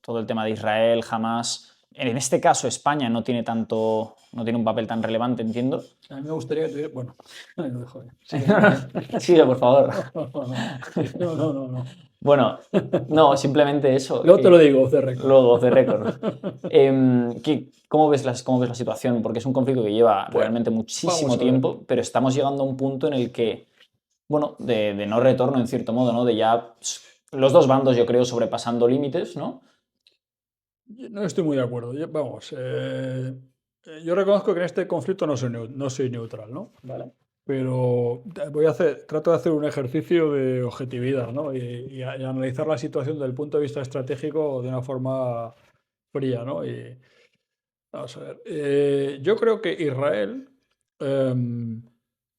todo el tema de Israel, Hamas. En este caso, España no tiene un papel tan relevante, entiendo. A mí me gustaría que tuviera... Bueno, no, joder. Sigue, por favor. No. Bueno, no, simplemente eso. Luego te lo digo, off the record. Luego, off the record. ¿Cómo ves la situación? Porque es un conflicto que lleva realmente muchísimo tiempo, pero estamos llegando a un punto en el que, bueno, de no retorno en cierto modo, ¿no? De ya los dos bandos, yo creo, sobrepasando límites, ¿no? No estoy muy de acuerdo. Yo reconozco que en este conflicto no soy neutral, ¿no? Vale. Pero trato de hacer un ejercicio de objetividad, ¿no? Y analizar la situación desde el punto de vista estratégico de una forma fría, ¿no? Vamos a ver. Yo creo que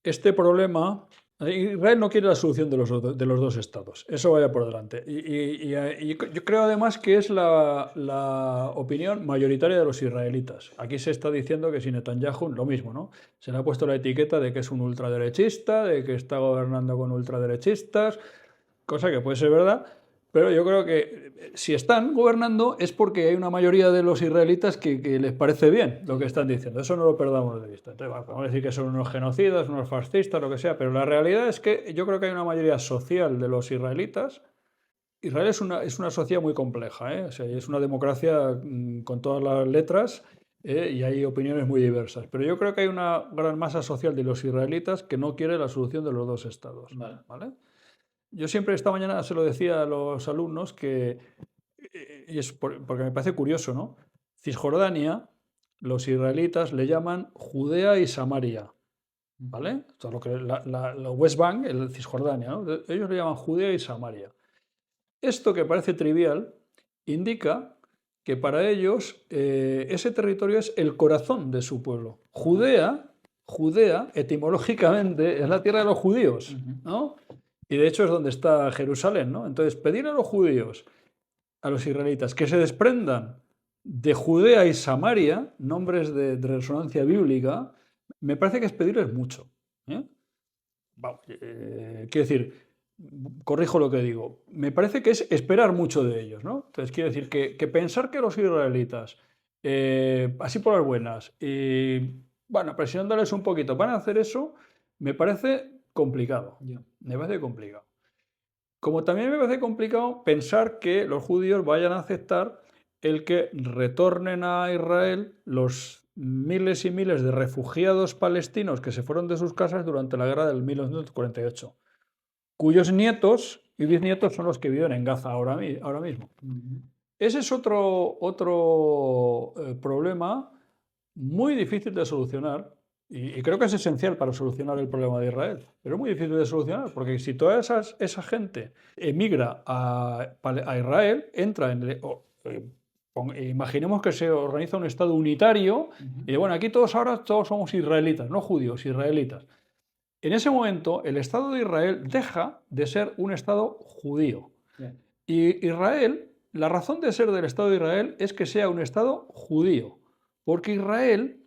este problema, Israel no quiere la solución de los dos estados, eso vaya por delante. Y yo creo además que es la opinión mayoritaria de los israelitas. Aquí se está diciendo que si Netanyahu, lo mismo, ¿no? Se le ha puesto la etiqueta de que es un ultraderechista, de que está gobernando con ultraderechistas, cosa que puede ser verdad. Pero yo creo que si están gobernando es porque hay una mayoría de los israelitas que les parece bien lo que están diciendo. Eso no lo perdamos de vista. Entonces, bueno, podemos decir que son unos genocidas, unos fascistas, lo que sea, pero la realidad es que yo creo que hay una mayoría social de los israelitas. Israel es una sociedad muy compleja, ¿eh? O sea, es una democracia con todas las letras, y hay opiniones muy diversas. Pero yo creo que hay una gran masa social de los israelitas que no quiere la solución de los dos estados. ¿Vale? Yo siempre esta mañana se lo decía a los alumnos porque me parece curioso, ¿no? Cisjordania, los israelitas le llaman Judea y Samaria, ¿vale? Todo lo que la West Bank, el Cisjordania, ¿no? Ellos le llaman Judea y Samaria. Esto que parece trivial indica que para ellos ese territorio es el corazón de su pueblo. Judea, etimológicamente, es la tierra de los judíos, ¿no? Y de hecho es donde está Jerusalén, ¿no? Entonces, pedir a los judíos, a los israelitas, que se desprendan de Judea y Samaria, nombres de resonancia bíblica, me parece que es pedirles mucho. Quiero decir, corrijo lo que digo, me parece que es esperar mucho de ellos, ¿no? Entonces, quiero decir que pensar que los israelitas, así por las buenas, y bueno, presionándoles un poquito, van a hacer eso, me parece complicado. Me parece complicado. Como también me parece complicado pensar que los judíos vayan a aceptar el que retornen a Israel los miles y miles de refugiados palestinos que se fueron de sus casas durante la guerra del 1948, cuyos nietos y bisnietos son los que viven en Gaza ahora mismo. Ese es otro problema muy difícil de solucionar. Y creo que es esencial para solucionar el problema de Israel, pero es muy difícil de solucionar, porque si toda esa gente emigra a Israel, imaginemos que se organiza un Estado unitario, y bueno, aquí todos somos israelitas, no judíos, israelitas. En ese momento, el Estado de Israel deja de ser un Estado judío. Y Israel, la razón de ser del Estado de Israel es que sea un Estado judío, porque Israel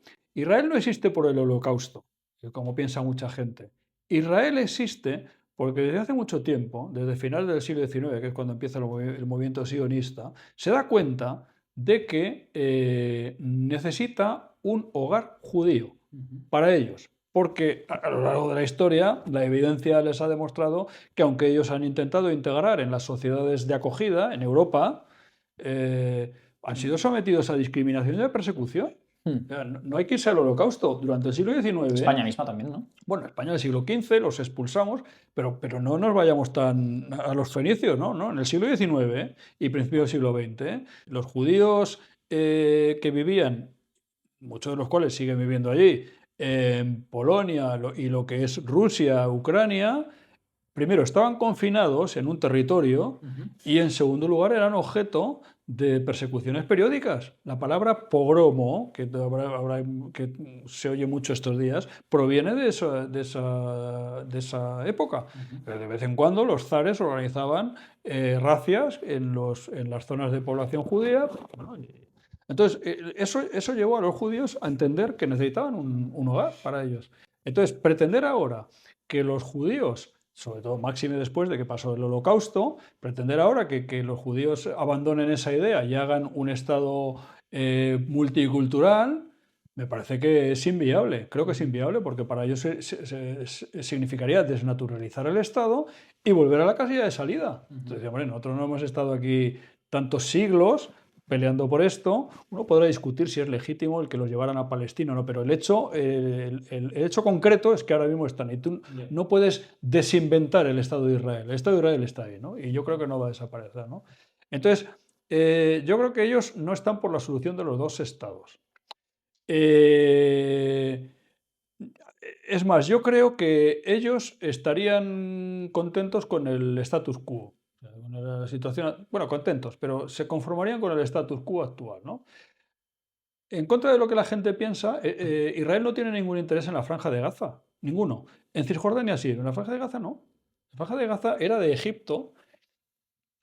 no existe por el Holocausto, como piensa mucha gente. Israel existe porque desde hace mucho tiempo, desde finales del siglo XIX, que es cuando empieza el movimiento sionista, se da cuenta de que necesita un hogar judío para ellos. Porque a lo largo de la historia la evidencia les ha demostrado que aunque ellos han intentado integrar en las sociedades de acogida en Europa, han sido sometidos a discriminación y a persecución. No hay que irse al Holocausto. Durante el siglo XIX... España misma también, ¿no? Bueno, España del siglo XV los expulsamos, pero no nos vayamos tan a los fenicios, ¿no? En el siglo XIX y principio del siglo XX, los judíos que vivían, muchos de los cuales siguen viviendo allí, en Polonia y lo que es Rusia, Ucrania, primero estaban confinados en un territorio y en segundo lugar eran objeto de persecuciones periódicas. La palabra pogromo, que se oye mucho estos días, proviene de esa época. Pero de vez en cuando los zares organizaban racias en las zonas de población judía. Entonces, eso llevó a los judíos a entender que necesitaban un hogar para ellos. Entonces, pretender ahora que los judíos sobre todo máxime después de que pasó el Holocausto, pretender ahora que los judíos abandonen esa idea y hagan un Estado multicultural, me parece que es inviable. Creo que es inviable porque para ellos significaría desnaturalizar el Estado y volver a la casilla de salida. Entonces, hombre, nosotros no hemos estado aquí tantos siglos peleando por esto. Uno podrá discutir si es legítimo el que los llevaran a Palestina o no, pero el hecho concreto es que ahora mismo están. Y tú no puedes desinventar el Estado de Israel. El Estado de Israel está ahí, ¿no? Y yo creo que no va a desaparecer, ¿no? Entonces, yo creo que ellos no están por la solución de los dos estados. Es más, yo creo que ellos estarían contentos con el status quo. Con la situación, bueno, contentos, pero se conformarían con el status quo actual, ¿no? En contra de lo que la gente piensa, Israel no tiene ningún interés en la Franja de Gaza, ninguno. En Cisjordania sí, en la Franja de Gaza no. La Franja de Gaza era de Egipto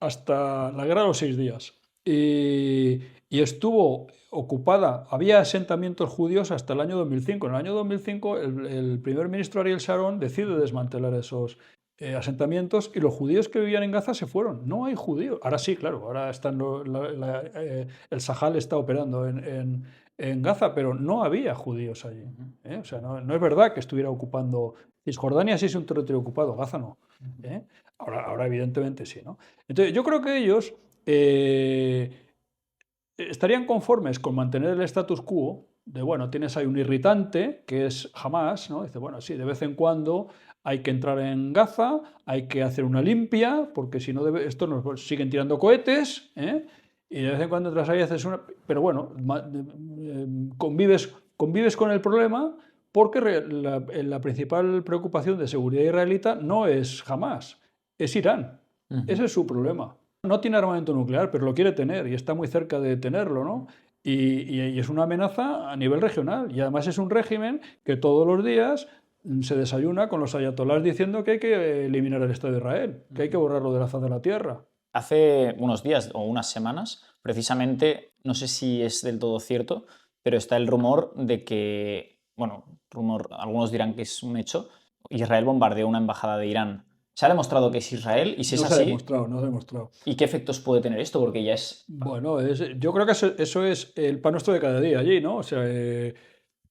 hasta la Guerra de los 6 días. Y estuvo ocupada, había asentamientos judíos hasta el año 2005. En el año 2005 el primer ministro Ariel Sharon decide desmantelar esos asentamientos y los judíos que vivían en Gaza se fueron. No hay judíos. Ahora sí, claro, ahora están el Sahal está operando en Gaza, pero no había judíos allí. O sea, no es verdad que estuviera ocupando. Cisjordania sí es un territorio ocupado, Gaza no. Ahora evidentemente sí, ¿no? Entonces yo creo que ellos estarían conformes con mantener el status quo de, bueno, tienes ahí un irritante que es Hamás, ¿no? Dice, bueno, sí, de vez en cuando hay que entrar en Gaza, hay que hacer una limpia, porque si no, estos nos siguen tirando cohetes, y de vez en cuando entras ahí y haces una. Pero bueno, convives con el problema porque la principal preocupación de seguridad israelita no es Hamás, es Irán. Ese es su problema. No tiene armamento nuclear, pero lo quiere tener y está muy cerca de tenerlo, ¿no? Y es una amenaza a nivel regional. Y además es un régimen que todos los días se desayuna con los ayatolás diciendo que hay que eliminar el Estado de Israel, que hay que borrarlo de la faz de la tierra. Hace unos días o unas semanas, precisamente, no sé si es del todo cierto, pero está el rumor de que, bueno, algunos dirán que es un hecho, Israel bombardeó una embajada de Irán. ¿Se ha demostrado que es Israel? Y si es así, no se ha demostrado. ¿Y qué efectos puede tener esto? Porque ya es. Bueno, yo creo que eso es el pan nuestro de cada día allí, ¿no? O sea,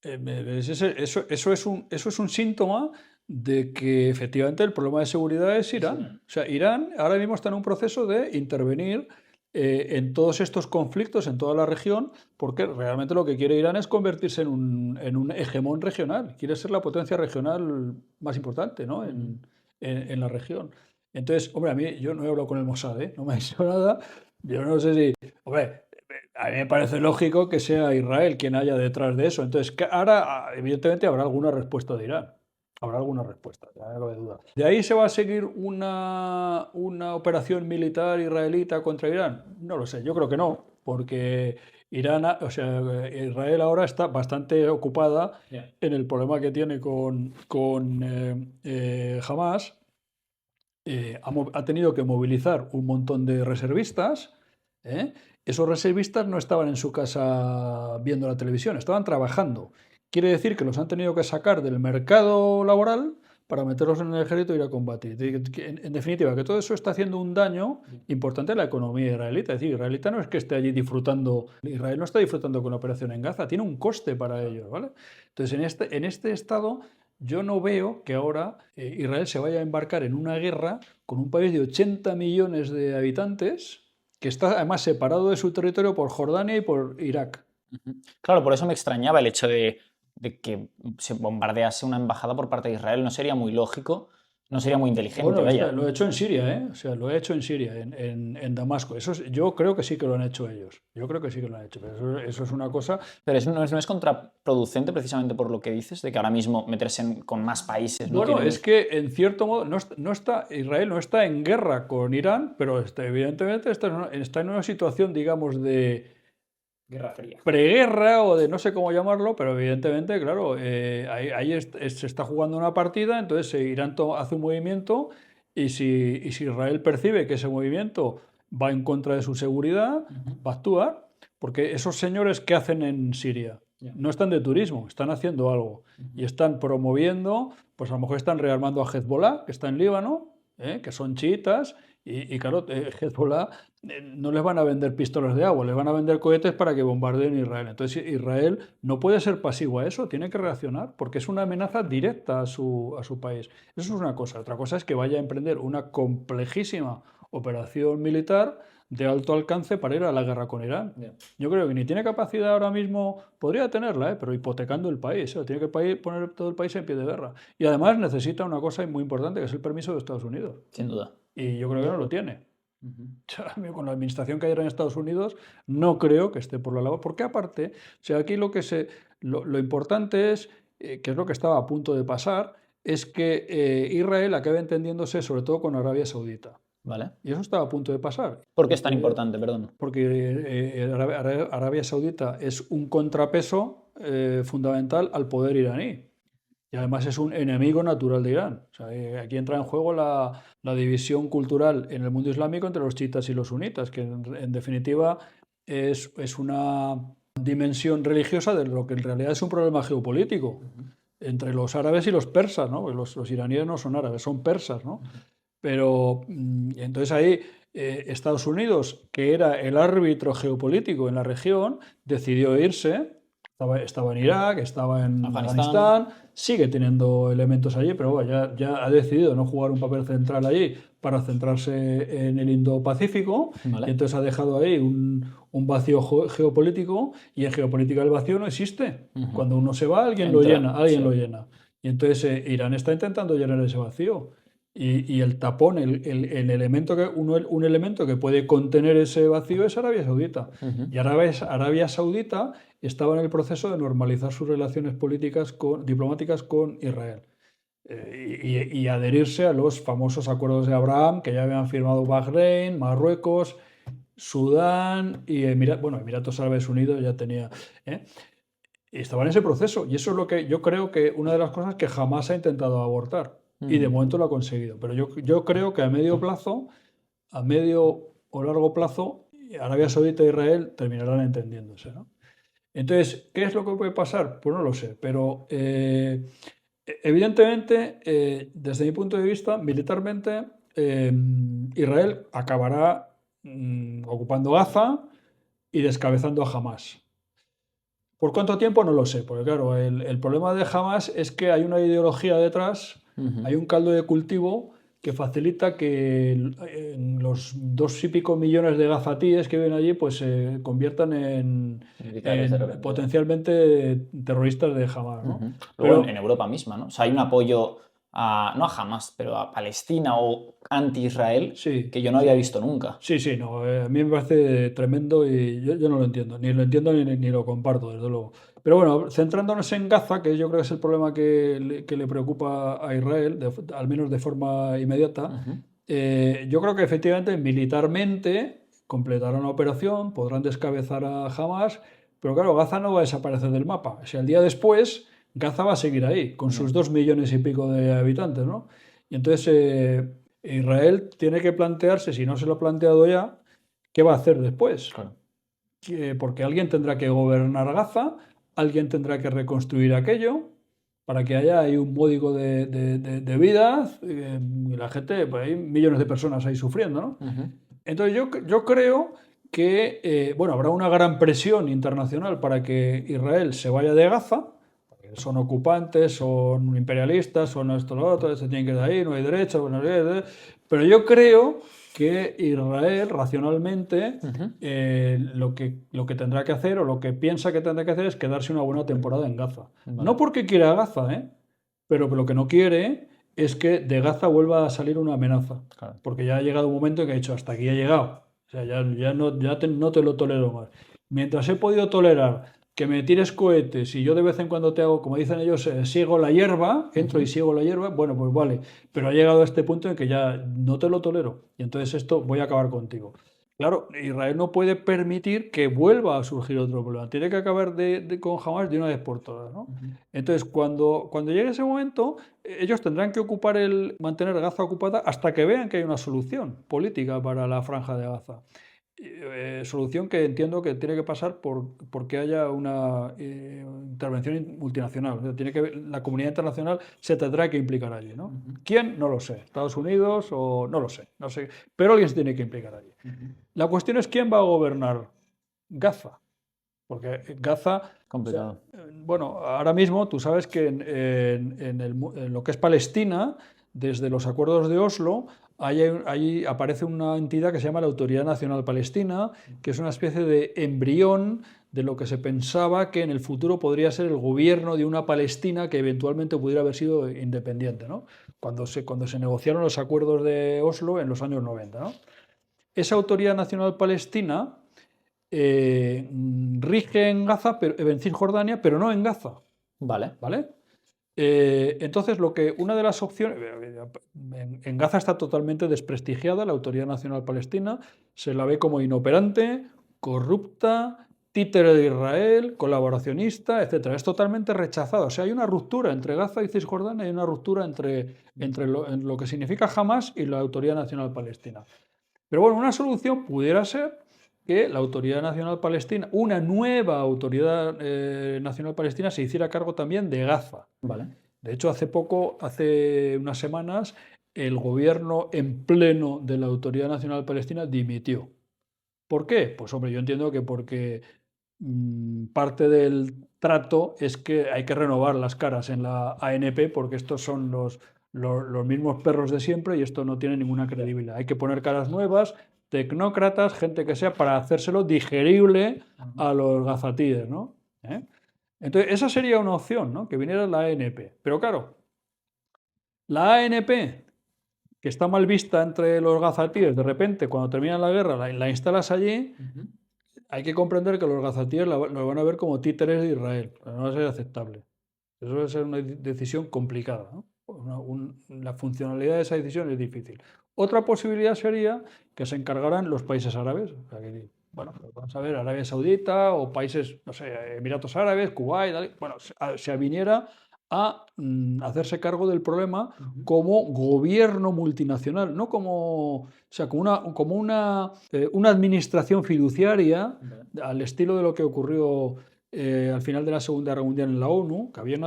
eso es un síntoma de que efectivamente el problema de seguridad es Irán. O sea, Irán ahora mismo está en un proceso de intervenir en todos estos conflictos, en toda la región, porque realmente lo que quiere Irán es convertirse en un hegemón regional. Quiere ser la potencia regional más importante, ¿no? En la región. Entonces, hombre, a mí, yo no he hablado con el Mossad, no me ha dicho nada. Yo no sé si. Hombre, a mí me parece lógico que sea Israel quien haya detrás de eso. Entonces, ahora, evidentemente, habrá alguna respuesta de Irán. Habrá alguna respuesta, ya no cabe duda. ¿De ahí se va a seguir una operación militar israelita contra Irán? No lo sé, yo creo que no, porque Israel ahora está bastante ocupada en el problema que tiene con Hamás. Ha tenido que movilizar un montón de reservistas. Esos reservistas no estaban en su casa viendo la televisión, estaban trabajando. Quiere decir que los han tenido que sacar del mercado laboral para meterlos en el ejército e ir a combatir. En definitiva, que todo eso está haciendo un daño importante a la economía israelita. Es decir, israelita no es que esté allí disfrutando, Israel no está disfrutando con la operación en Gaza, tiene un coste para ellos, ¿vale? Entonces, en este estado, yo no veo que ahora Israel se vaya a embarcar en una guerra con un país de 80 millones de habitantes que está además separado de su territorio por Jordania y por Irak. Claro, por eso me extrañaba el hecho de que se bombardease una embajada por parte de Israel. No sería muy lógico, no sería muy inteligente. Bueno, vaya. Lo he hecho en Siria, O sea, lo he hecho en Siria, en Damasco. Yo creo que sí que lo han hecho ellos. Yo creo que sí que lo han hecho. Pero eso es una cosa. Pero eso no es contraproducente precisamente por lo que dices, de que ahora mismo meterse con más países. Bueno, es que en cierto modo Israel no está en guerra con Irán, pero evidentemente está en una situación, digamos, de Guerra Fría. Preguerra o de no sé cómo llamarlo, pero evidentemente, claro, ahí se está jugando una partida, entonces Irán hace un movimiento y si Israel percibe que ese movimiento va en contra de su seguridad, va a actuar, porque esos señores, ¿qué hacen en Siria? No están de turismo, están haciendo algo. Y están promoviendo, pues a lo mejor están rearmando a Hezbollah, que está en Líbano, que son chiitas, y claro, Hezbollah no les van a vender pistolas de agua, les van a vender cohetes para que bombardeen Israel. Entonces Israel no puede ser pasivo a eso, tiene que reaccionar, porque es una amenaza directa a su país. Eso es una cosa. Otra cosa es que vaya a emprender una complejísima operación militar de alto alcance para ir a la guerra con Irán. Yo creo que ni tiene capacidad ahora mismo, podría tenerla, pero hipotecando el país, tiene que poner todo el país en pie de guerra. Y además necesita una cosa muy importante, que es el permiso de Estados Unidos. Sin duda. Y yo creo que no lo tiene. Con la administración que hay ahora en Estados Unidos, no creo que esté por la labor, porque aparte, o sea, aquí lo importante es, que es lo que estaba a punto de pasar, es que Israel acabe entendiéndose sobre todo con Arabia Saudita. Vale. Y eso estaba a punto de pasar. ¿Por qué es tan importante? Perdón. Porque Arabia Saudita es un contrapeso fundamental al poder iraní. Y además es un enemigo natural de Irán. O sea, aquí entra en juego la división cultural en el mundo islámico entre los chiitas y los sunitas, que en definitiva es una dimensión religiosa de lo que en realidad es un problema geopolítico entre los árabes y los persas, ¿no? Los iraníes no son árabes, son persas, ¿no? Pero entonces ahí Estados Unidos, que era el árbitro geopolítico en la región, decidió irse. Estaba en Irak, estaba en Afganistán, sigue teniendo elementos allí, pero bueno, ya ha decidido no jugar un papel central allí para centrarse en el Indo-Pacífico. Vale. Y entonces ha dejado ahí un vacío geopolítico, y en geopolítica el vacío no existe. Cuando uno se va, alguien lo llena. Y entonces Irán está intentando llenar ese vacío. Y el tapón, el elemento un elemento que puede contener ese vacío es Arabia Saudita. Y Arabia Saudita estaba en el proceso de normalizar sus relaciones diplomáticas con Israel y adherirse a los famosos acuerdos de Abraham que ya habían firmado Bahrein, Marruecos, Sudán y Emiratos Árabes Unidos ya tenía. Y estaba en ese proceso, y eso es lo que yo creo que una de las cosas que jamás ha intentado abortar. Y de momento lo ha conseguido. Pero yo creo que a medio o largo plazo, Arabia Saudita e Israel terminarán entendiéndose, ¿no? Entonces, ¿qué es lo que puede pasar? Pues no lo sé. Pero evidentemente, desde mi punto de vista, militarmente, Israel acabará ocupando Gaza y descabezando a Hamás. ¿Por cuánto tiempo? No lo sé. Porque claro, el problema de Hamás es que hay una ideología detrás. Hay un caldo de cultivo que facilita que los 2,5 millones de gazatíes que viven allí pues se conviertan en potencialmente terroristas de Hamás, ¿no? Luego en Europa misma, ¿no? O sea, hay un apoyo no a Hamás, pero a Palestina o anti-Israel, que yo no había visto nunca. Sí, no, a mí me parece tremendo y yo no lo entiendo. Ni lo entiendo ni lo comparto, desde luego. Pero bueno, centrándonos en Gaza, que yo creo que es el problema que le preocupa a Israel, al menos de forma inmediata, yo creo que efectivamente militarmente completarán una operación, podrán descabezar a Hamás, pero claro, Gaza no va a desaparecer del mapa. O sea, el día después, Gaza va a seguir ahí, con sus 2 millones y pico de habitantes, ¿no? Y entonces Israel tiene que plantearse, si no se lo ha planteado ya, ¿qué va a hacer después? Claro. Porque alguien tendrá que gobernar Gaza, alguien tendrá que reconstruir aquello para que haya ahí un módico de vida y la gente, pues hay millones de personas ahí sufriendo, ¿no? Entonces yo creo que habrá una gran presión internacional para que Israel se vaya de Gaza. Son ocupantes, son imperialistas, son esto, lo otro, se tienen que ir de ahí, no hay derecho, pero yo creo que Israel racionalmente lo que tendrá que hacer o lo que piensa que tendrá que hacer es quedarse una buena temporada en Gaza. Vale. No porque quiera Gaza, pero lo que no quiere es que de Gaza vuelva a salir una amenaza. Claro. Porque ya ha llegado un momento en que ha dicho, hasta aquí ha llegado. O sea, no te lo tolero más. Mientras he podido tolerar que me tires cohetes y yo de vez en cuando te hago, como dicen ellos, sigo la hierba, entro y sigo la hierba, bueno, pues vale, pero ha llegado a este punto en que ya no te lo tolero y entonces esto voy a acabar contigo. Claro, Israel no puede permitir que vuelva a surgir otro problema, tiene que acabar con Hamás de una vez por todas, ¿no? Entonces, cuando llegue ese momento, ellos tendrán que mantener Gaza ocupada hasta que vean que hay una solución política para la franja de Gaza. Solución que entiendo que tiene que pasar porque haya una intervención multinacional. O sea, la comunidad internacional se tendrá que implicar allí, ¿no? ¿Quién? No lo sé. ¿Estados Unidos o no lo sé? No sé. Pero alguien se tiene que implicar allí. La cuestión es quién va a gobernar Gaza. Porque Gaza... Complicado. O sea, bueno, ahora mismo tú sabes que en lo que es Palestina, desde los acuerdos de Oslo, ahí aparece una entidad que se llama la Autoridad Nacional Palestina, que es una especie de embrión de lo que se pensaba que en el futuro podría ser el gobierno de una Palestina que eventualmente pudiera haber sido independiente, ¿no? Cuando se negociaron los acuerdos de Oslo en los años 90, ¿no? Esa Autoridad Nacional Palestina rige en Gaza, en Cisjordania, pero no en Gaza. Vale. ¿Vale? Entonces, una de las opciones, en Gaza está totalmente desprestigiada la Autoridad Nacional Palestina, se la ve como inoperante, corrupta, títere de Israel, colaboracionista, etc. Es totalmente rechazada. O sea, hay una ruptura entre Gaza y Cisjordania, hay una ruptura entre lo que significa Hamas y la Autoridad Nacional Palestina. Pero bueno, una solución pudiera ser que la Autoridad Nacional Palestina, una nueva Autoridad Nacional Palestina, se hiciera cargo también de Gaza. Vale. De hecho, hace unas semanas, el gobierno en pleno de la Autoridad Nacional Palestina dimitió. ¿Por qué? Pues hombre, yo entiendo que porque parte del trato es que hay que renovar las caras en la ANP porque estos son los mismos perros de siempre y esto no tiene ninguna credibilidad. Hay que poner caras nuevas, tecnócratas, gente que sea para hacérselo digerible a los gazatíes, ¿no? Entonces, esa sería una opción, ¿no? Que viniera la ANP. Pero claro, la ANP, que está mal vista entre los gazatíes, de repente, cuando termina la guerra, la instalas allí, hay que comprender que los gazatíes lo van a ver como títeres de Israel. No va a ser aceptable. Eso va a ser una decisión complicada, ¿no? La funcionalidad de esa decisión es difícil. Otra posibilidad sería que se encargaran los países árabes. O sea, bueno, vamos a ver, Arabia Saudita o países, no sé, Emiratos Árabes, Kuwait, bueno, se viniera a hacerse cargo del problema como gobierno multinacional, no como, o sea, como una administración fiduciaria al estilo de lo que ocurrió al final de la Segunda Guerra Mundial en la ONU, que había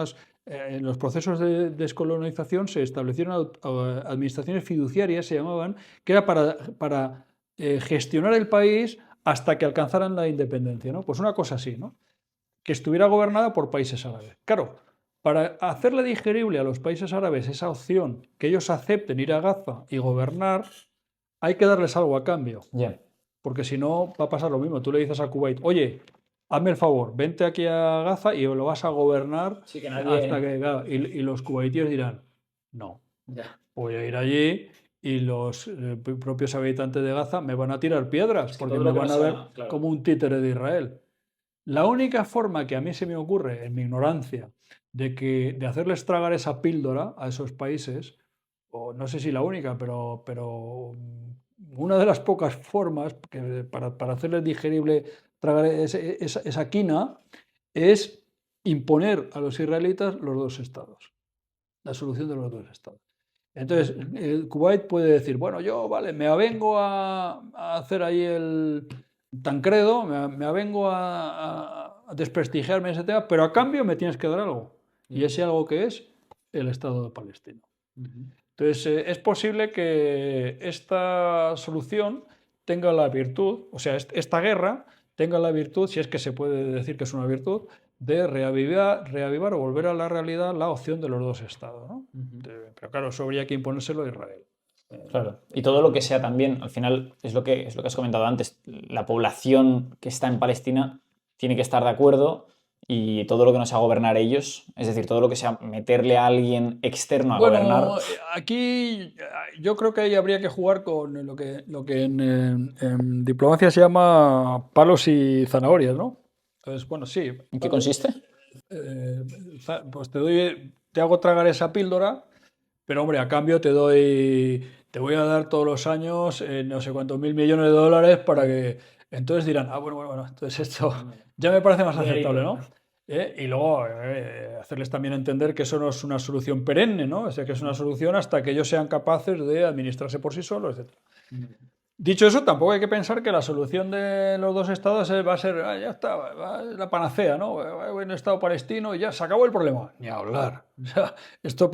en los procesos de descolonización se establecieron administraciones fiduciarias, se llamaban, que era para gestionar el país hasta que alcanzaran la independencia, ¿no? Pues una cosa así, ¿no? Que estuviera gobernada por países árabes. Claro, para hacerle digerible a los países árabes esa opción, que ellos acepten ir a Gaza y gobernar, hay que darles algo a cambio. Yeah. Porque si no, va a pasar lo mismo. Tú le dices a Kuwait, oye, hazme el favor, vente aquí a Gaza y lo vas a gobernar sí, que nadie... hasta que... Y los kuwaitíes dirán, no, voy a ir allí y los propios habitantes de Gaza me van a tirar piedras porque me van a ver como un títere de Israel. La única forma que a mí se me ocurre, en mi ignorancia, de hacerles tragar esa píldora a esos países, o no sé si la única, pero una de las pocas formas para hacerles digerible tragar esa quina es imponer a los israelitas los dos estados, la solución de los dos estados. Entonces, el Kuwait puede decir, bueno, yo, vale, me avengo a hacer ahí el Tancredo, me avengo a desprestigiarme en ese tema, pero a cambio me tienes que dar algo. Y ese algo que es el Estado de Palestina. Entonces, es posible que esta solución tenga la virtud, o sea, esta guerra tenga la virtud, si es que se puede decir que es una virtud, de reavivar o volver a la realidad la opción de los dos estados, ¿no? Pero claro, eso habría que imponérselo a Israel. Claro. Y todo lo que sea también, al final, es lo que has comentado antes, la población que está en Palestina tiene que estar de acuerdo y todo lo que no sea gobernar ellos, es decir, todo lo que sea meterle a alguien externo a gobernar. Aquí yo creo que ahí habría que jugar con lo que en diplomacia se llama palos y zanahorias, ¿no? Entonces, bueno, sí. ¿En qué consiste? Pues te hago tragar esa píldora, pero hombre, a cambio te voy a dar todos los años no sé cuántos mil millones de dólares para que... Entonces dirán, bueno, entonces esto ya me parece más aceptable, ¿no? Y luego hacerles también entender que eso no es una solución perenne, ¿no? O sea, que es una solución hasta que ellos sean capaces de administrarse por sí solos, etc. Dicho eso, tampoco hay que pensar que la solución de los dos estados va a ser, ya está, la panacea, ¿no? Un estado palestino y ya se acabó el problema. Ni hablar. O sea, esto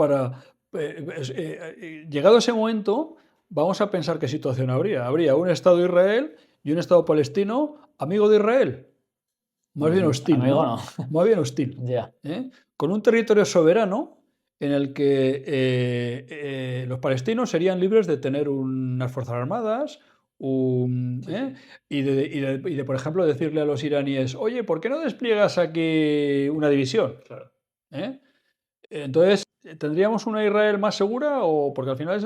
llegado ese momento, vamos a pensar qué situación habría. Habría un estado de Israel y un estado palestino amigo de Israel. Más bien hostil, Amigo, ¿no? Más bien hostil. Ya. Con un territorio soberano en el que los palestinos serían libres de tener unas fuerzas armadas y de, por ejemplo, decirle a los iraníes, oye, ¿por qué no despliegas aquí una división? Claro. Entonces, ¿tendríamos una Israel más segura? Porque al final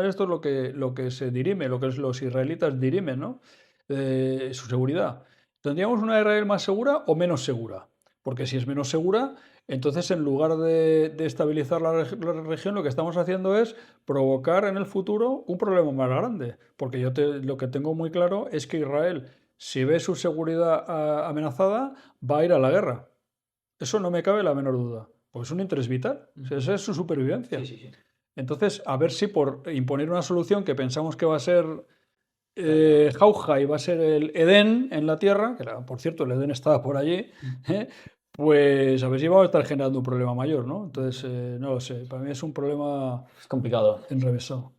esto es lo que se dirime, lo que los israelitas dirimen, ¿no? Su seguridad. ¿Tendríamos una Israel más segura o menos segura? Porque si es menos segura, entonces en lugar de estabilizar la región, lo que estamos haciendo es provocar en el futuro un problema más grande. Porque lo que tengo muy claro es que Israel, si ve su seguridad amenazada, va a ir a la guerra. Eso no me cabe la menor duda. Porque es un interés vital. O sea, esa es su supervivencia. Sí, sí, sí. Entonces, a ver si por imponer una solución que pensamos que va a ser jauja y va a ser el Edén en la Tierra, que por cierto el Edén estaba por allí, pues a ver si vamos a estar generando un problema mayor, ¿no? Entonces, no lo sé. Para mí es un problema Es complicado. enrevesado.